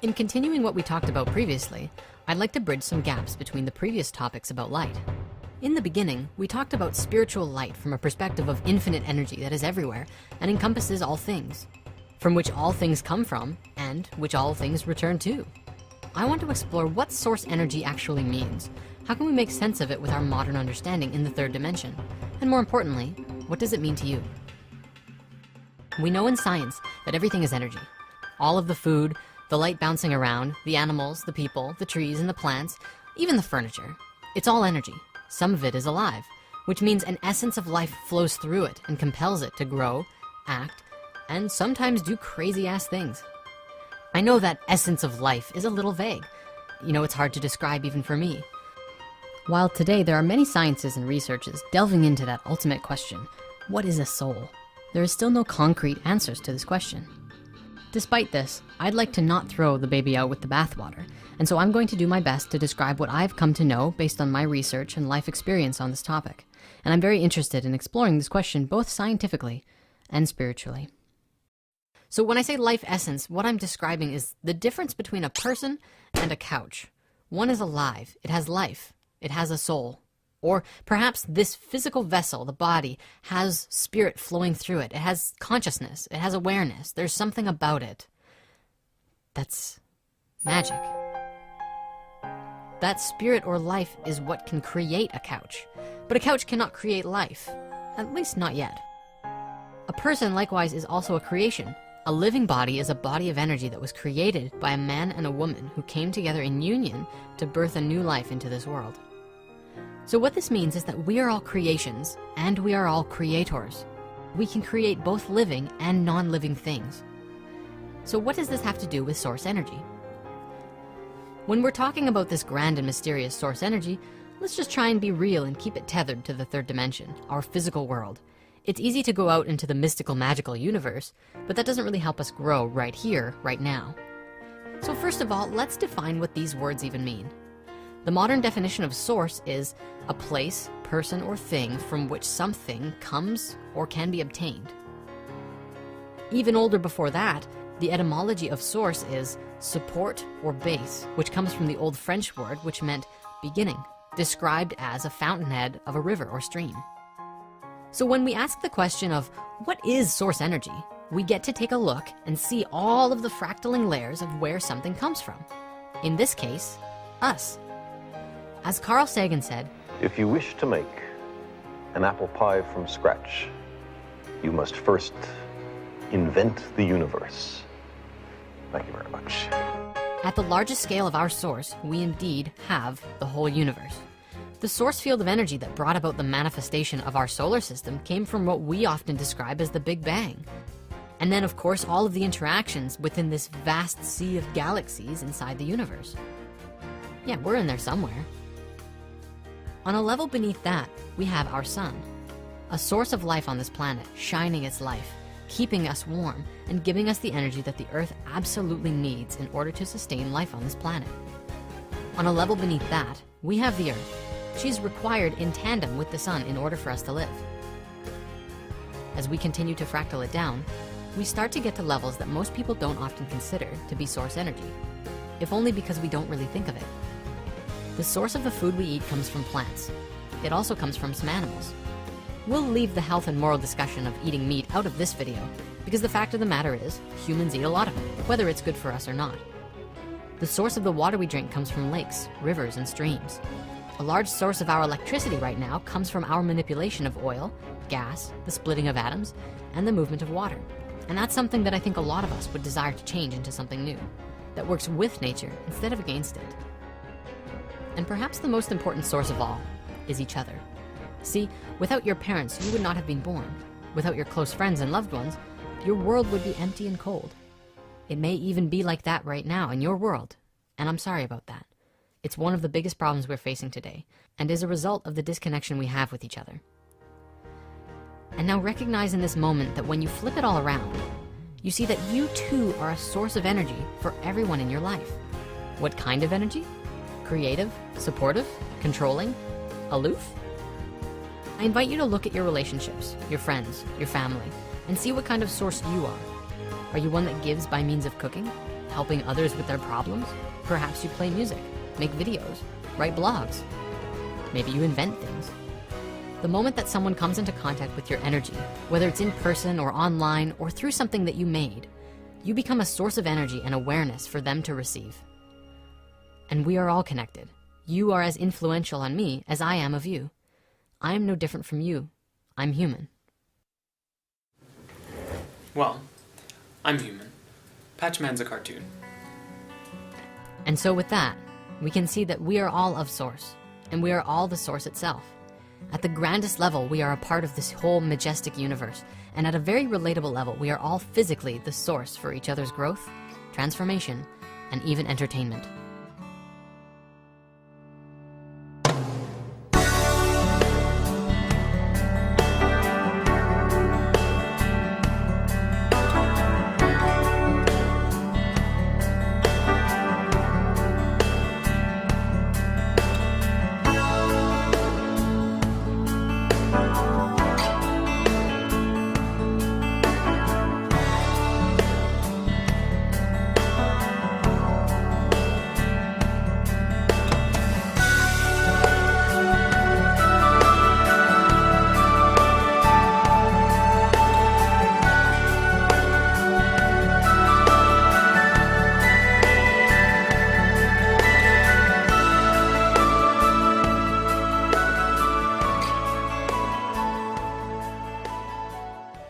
In continuing what we talked about previously, I'd like to bridge some gaps between the previous topics about light. In the beginning, we talked about spiritual light from a perspective of infinite energy that is everywhere and encompasses all things, from which all things come from and which all things return to. I want to explore what source energy actually means. How can we make sense of it with our modern understanding in the third dimension? And more importantly, what does it mean to you? We know in science that everything is energy. All of the food, the light bouncing around, the animals, the people, the trees and the plants, even the furniture. It's all energy. Some of it is alive, which means an essence of life flows through it and compels it to grow, act, and sometimes do crazy ass things. I know that essence of life is a little vague. It's hard to describe even for me. While today there are many sciences and researches delving into that ultimate question, what is a soul? There is still no concrete answers to this question. Despite this, I'd like to not throw the baby out with the bathwater, and so I'm going to do my best to describe what I've come to know based on my research and life experience on this topic. And I'm very interested in exploring this question both scientifically and spiritually. So when I say life essence, what I'm describing is the difference between a person and a couch. One is alive, it has life, it has a soul. Or perhaps this physical vessel, the body, has spirit flowing through it. It has consciousness, it has awareness. There's something about it that's magic. That spirit or life is what can create a couch. But a couch cannot create life, at least not yet. A person likewise is also a creation. A living body is a body of energy that was created by a man and a woman who came together in union to birth a new life into this world. So what this means is that we are all creations and we are all creators. We can create both living and non-living things. So what does this have to do with source energy? When we're talking about this grand and mysterious source energy, let's just try and be real and keep it tethered to the third dimension, our physical world. It's easy to go out into the mystical, magical universe, but that doesn't really help us grow right here, right now. So first of all, let's define what these words even mean. The modern definition of source is a place, person, or thing from which something comes or can be obtained. Even older before that, the etymology of source is support or base, which comes from the old French word which meant beginning, described as a fountainhead of a river or stream. So when we ask the question of what is source energy, we get to take a look and see all of the fractaling layers of where something comes from. In this case, us. As Carl Sagan said, if you wish to make an apple pie from scratch, you must first invent the universe. Thank you very much. At the largest scale of our source, we indeed have the whole universe. The source field of energy that brought about the manifestation of our solar system came from what we often describe as the Big Bang. And then of course, all of the interactions within this vast sea of galaxies inside the universe. Yeah, we're in there somewhere. On a level beneath that, we have our sun, a source of life on this planet, shining its life, keeping us warm, and giving us the energy that the Earth absolutely needs in order to sustain life on this planet. On a level beneath that, we have the Earth. She's required in tandem with the sun in order for us to live. As we continue to fractal it down, we start to get to levels that most people don't often consider to be source energy, if only because we don't really think of it. The source of the food we eat comes from plants. It also comes from some animals. We'll leave the health and moral discussion of eating meat out of this video, because the fact of the matter is, humans eat a lot of it, whether it's good for us or not. The source of the water we drink comes from lakes, rivers, and streams. A large source of our electricity right now comes from our manipulation of oil, gas, the splitting of atoms, and the movement of water. And that's something that I think a lot of us would desire to change into something new, that works with nature instead of against it. And perhaps the most important source of all is each other. See, without your parents, you would not have been born. Without your close friends and loved ones, your world would be empty and cold. It may even be like that right now in your world, and I'm sorry about that. It's one of the biggest problems we're facing today, and is a result of the disconnection we have with each other. And now recognize in this moment that when you flip it all around, you see that you too are a source of energy for everyone in your life. What kind of energy? Creative, supportive, controlling, aloof? I invite you to look at your relationships, your friends, your family, and see what kind of source you are. Are you one that gives by means of cooking? helping others with their problems. Perhaps you play music, make videos, write blogs. Maybe you invent things. The moment that someone comes into contact with your energy, whether it's in person or online or through something that you made, you become a source of energy and awareness for them to receive. And we are all connected. You are as influential on me as I am of you. I am no different from you. I'm human. Well, I'm human. Patchman's a cartoon. And so with that, we can see that we are all of Source, and we are all the Source itself. At the grandest level, we are a part of this whole majestic universe, and at a very relatable level, we are all physically the source for each other's growth, transformation, and even entertainment.